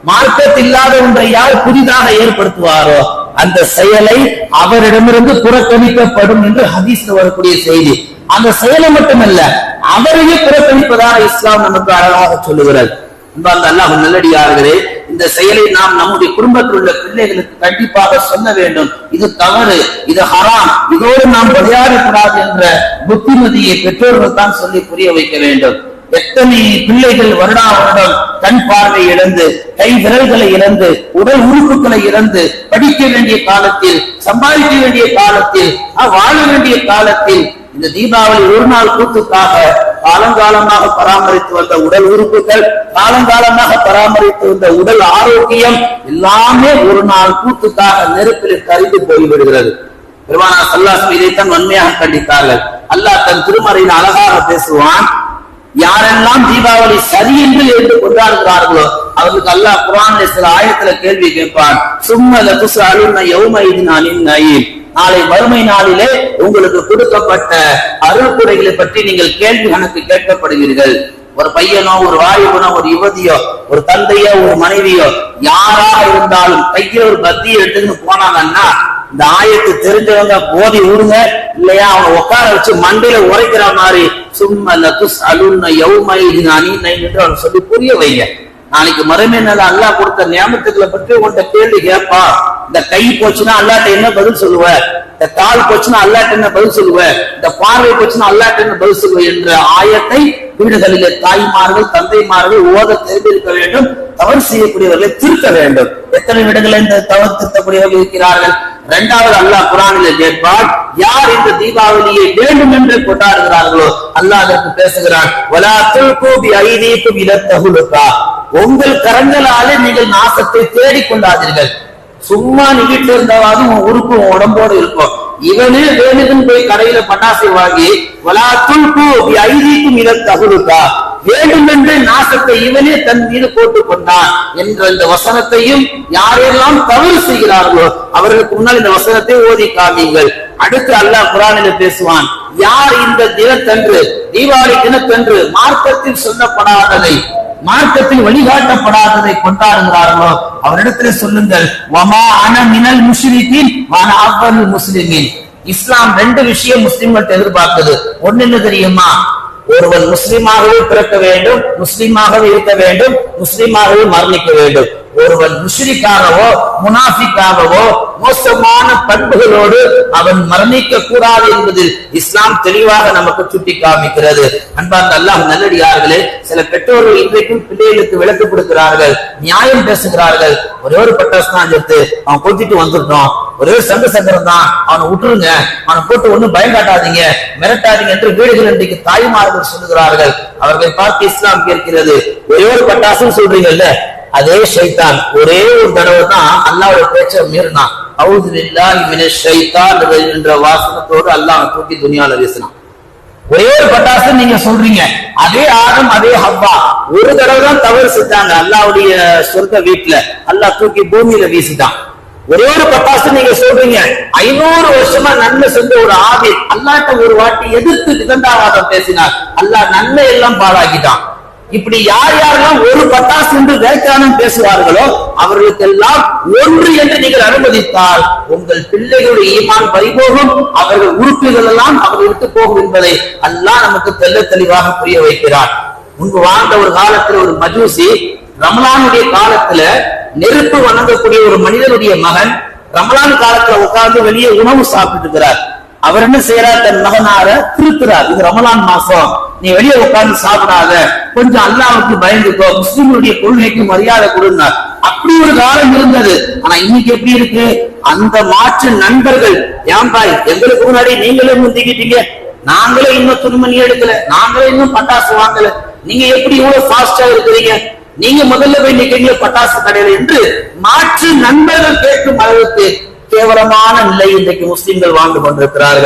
மார்க்கத்தில் இல்லாத ஒன்றை யார் புதிதாக ஏற்படுத்துவாரோ அந்த செயலை அவரிடமிருந்து புறக்கணிக்கப்படும் என்று ஹதீஸ்ல வரக்கூடிய செய்தி. அந்த செயலை மட்டுமல்ல, அவரையே புறக்கணிப்பதாக இஸ்லாம் நமக்கு அழகாக சொல்லுகிறது. அல்லாஹ் நல்லடியார்களே, இந்த செயலை நாம் நம்முடைய குடும்பத்தில் உள்ள பிள்ளைகளுக்கு கண்டிப்பாக சொல்ல வேண்டும். இது தவறு, இது ஹராம், இதோடு நாம் விளையாடக்கூடாது என்ற புத்திமதியை பெற்றோர்கள் தான் சொல்லி புரிய வைக்க வேண்டும். எத்தனை பிள்ளைகள் வருடா வருடம் கண் பார்வை இழந்து, கை விரல்களை இழந்து, உடல் உறுப்புகளை இழந்து, படிக்க வேண்டிய காலத்தில், சம்பாதிக்க வேண்டிய காலத்தில், வாழ வேண்டிய காலத்தில் இந்த தீபாவளி ஒரு நாள் கூத்துக்காக காலங்காலமாக பராமரித்து வந்த உடல் உறுப்புகள், காலங்காலமாக பராமரித்து வந்த உடல் ஆரோக்கியம் எல்லாமே ஒரு நாள் கூத்துக்காக நெருப்பில் கரிந்து போய்விடுகிறது. பெருமானா ஸல்லல்லாஹு அலைஹி வஸல்லம் இதைத்தான் வன்மையாக கண்டித்தார்கள். அல்லாஹ் தன் திருமறையில் அழகாக பேசுவான். யாரெல்லாம் தீபாவளி சரி என்று எழுந்து கொண்டாடுகிறார்களோ அவர்களுக்கு அல்லாஹ் குர்ஆனில் சில ஆயத்துல கேள்வி கேட்பான். சும்ம லதுஸ்அலுன யௌமைதின் அனின் நயீம், நாளை மறுமை நாளிலே உங்களுக்கு கொடுக்கப்பட்ட அருள்குடைகளை பற்றி நீங்கள் கேள்வி கணக்கு கேட்கப்படுவீர்கள். ஒரு பையனோ, ஒரு வாலிபனோ, ஒரு யுவதியோ, ஒரு தந்தையோ, ஒரு மனைவியோ, யாராக இருந்தாலும் கையில ஒரு பத்தியை எடுத்துன்னு போனாங்கன்னா இந்த ஆயத்து தெரிஞ்சவங்க போதி ஊருங்க, இல்லையா அவனை உட்கார வச்சு மண்டையில உரைக்கிற மாதிரி சும்ம லதுஸ்அலுன யௌமைதின் அனின் நயீம் என்று அவன் சொல்லி புரிய வைங்க. நாளைக்கு மறுமை நாள் அல்லாஹ் கொடுத்த நியமத்துக்களை பற்றி உன்கிட்ட கேள்வி கேட்பா. இந்த கை போச்சுன்னா அல்லாஹ்ட்ட என்ன பதில் சொல்லுவ? இந்த கால் போச்சுன்னா அல்லாஹ்ட்ட என்ன பதில் சொல்லுவ? இந்த பார்வை போச்சுன்னா அல்லாஹ்ட்ட என்ன பதில் சொல்லுவ என்ற ஆயத்தை வீடுகளிலே தாய்மார்கள், தந்தைமார்கள் ஓத தெரிந்திருக்க வேண்டும். தவறு செய்யக்கூடியவர்களை திருத்த வேண்டும். எத்தனை வீடுகளில் இந்த தவறு திருத்தக்கூடியவர்கள் இருக்கிறார்கள்? இரண்டாவது அல்லாஹ் குர்ஆனிலே கேட்பான், யார் இந்த தீபாவளியை வேண்டும் என்று கொண்டாடுகிறார்களோ அல்லாஹ் அதற்கு பேசுகிறான். வலா துல்கு பிஐதீக்கும் இலா தஹலுகா, உங்கள் கரங்களாலே நீங்கள் நாசத்தை தேடிக் கொண்டாதீர்கள். சும்மா நீ வீட்டுல இருந்தாவது உன் உறுப்பு உடம்போடு இருக்கும். இவனே வேணுதுன்னு போய் கடையில பட்டாசை வாங்கி வலா துல்கு பிஐதீக்கும் இலா தஹலுகா, வேண்டுமென்று நாசத்தை இவனே தன் மீது போட்டுக் கொண்டான் என்ற இந்த வசனத்தையும் யாரெல்லாம் தவறு செய்கிறார்களோ அவர்களுக்கு முன்னால் இந்த வசனத்தை ஓதி காமியுங்கள். அடுத்து அல்லாஹ் குர்ஆனிலே பேசுவான், யார் இந்த தினத்தன்று, தீபாவளி தினத்தன்று மார்க்கத்தில் சொல்லப்படாததை, மார்க்கத்தில் வழிகாட்டப்படாததை கொண்டாடுகிறார்களோ அவரிடத்துல சொல்லுங்கள், வமா அன மினல் முஷ்ரிகீன் வ அன அஃதலுல் முஸ்லிமீன். இஸ்லாம் ரெண்டு விஷயம் முஸ்லிம்கள்ட்ட எதிர்பார்க்குது. ஒன்னு என்ன தெரியுமா? ஒருவன் முஸ்லிமாகவே பிறக்க வேண்டும், முஸ்லிமாகவே இருக்க வேண்டும், முஸ்லிமாகவே மரணிக்க வேண்டும். ஒருவன் முஷ்ரிக்காகவோ முனாஃபிக்காகவோ மோசமான பண்புகளோடு அவன் மரணிக்க கூடாது என்பதில் இஸ்லாம் தெளிவாக நமக்கு சுட்டி காமிக்கிறது. அன்பார்ந்த அல்லாஹ் நல்லடியார்களே, சில பெற்றோர்கள் இன்றைக்கும் பிள்ளைகளுக்கு விளக்கு கொடுக்கிறார்கள், நியாயம் பேசுகிறார்கள். ஒரே ஒரு பட்டாசு தான் எடுத்து அவன் கொத்திட்டு வந்துட்டோம், ஒரே ஒரு சங்க சங்கரம் தான், அவனை விட்டுருங்க, அவனை போட்டு ஒண்ணும் பயங்காட்டாதீங்க, மிரட்டாதீங்க என்று வீடுகள் இன்றைக்கு தாய்மார்கள் சொல்லுகிறார்கள். அவர்களை பார்த்து இஸ்லாம் கேட்கிறது, ஒரே ஒரு பட்டாசுன்னு சொல்றீங்கல்ல, அதே ஷைத்தான் ஒரே ஒரு தடவை தான் அல்லாஹ்வுடைய பேச்சை மீறினான். அஊது பில்லாஹி மினஷ் ஷைத்தான் என்ற வாசகத்தோடு அல்லாஹ் தூக்கி துனியால வீசினான். ஒரே ஒரு பட்டாசு நீங்க சொல்றீங்க, அதே ஆதம் அதே ஹவ்வா ஒரு தடவை தான் தவறு செஞ்சாங்க அல்லாஹ்வுடைய சொர்க்க வீட்டுல, அல்லாஹ் தூக்கி பூமியில வீசிட்டான். ஒரே ஒரு பட்டாசு நீங்க சொல்றீங்க, 500 வருஷமா நன்மை செஞ்ச ஒரு ஆபில் அல்லாஹ்ட்ட ஒரு வாட்டி எதிர்த்து விதண்டாவாதம் பேசினார், அல்லாஹ் நன்மை எல்லாம் பாழாக்கிட்டான். இப்படி யார் யாரெல்லாம் ஒரு பட்டாசு என்று வியாக்கியானம் பேசுவார்களோ அவர்களுக்கெல்லாம் ஒன்று என்று நீங்கள் அனுமதித்தால் உங்கள் பிள்ளைகளுடைய ஈமான் பறிபோகும், அவர்கள் உறுப்புகள் எல்லாம் அவர்கள் விட்டு போகும் என்பதை அல்லாஹ் நமக்கு தெல்ல தெளிவாக புரிய வைக்கிறார். முன்பு வாழ்ந்த ஒரு காலத்தில் ஒரு மஜூசி ரமலானுடைய காலத்துல நெருப்பு வணங்கக்கூடிய ஒரு மனிதனுடைய மகன் ரமலான் காலத்துல உட்கார்ந்து வெளியே உணவு சாப்பிட்டு இருக்கிறார். அவர் என்ன செய்யறார்? தன் மகனார திருத்துறார், இது ரமலான் மாசம், நீ வெளியே உட்கார்ந்து சாப்பிடாத, கொஞ்சம் அல்லாஹ்வுக்கு பயந்துக்கோ, முஸ்லிம்களுடைய கொள்கைக்கு மரியாதை கொடுனார். அப்படி ஒரு காலம் இருந்தது. ஆனா இன்னைக்கு எப்படி இருக்கு? அந்த மாற்று நண்பர்கள், ஏன்பாய் எங்களுக்கு முன்னாடி நீங்களே முந்திக்கிட்டீங்க, நாங்களே இன்னும் துணிமணி எடுக்கல, நாங்களே இன்னும் பட்டாசு வாங்கல, நீங்க எப்படி இவ்வளவு ஃபாஸ்டா இருக்கிறீங்க, நீங்க முதல்ல போய் நிக்கிறீங்க பட்டாசு கடையில என்று மாற்று நண்பர்கள் கேட்கும் அளவுக்கு கேவலமான நிலை இன்றைக்கு முஸ்லிம்கள் வாழ்ந்து கொண்டிருக்கிறார்கள்.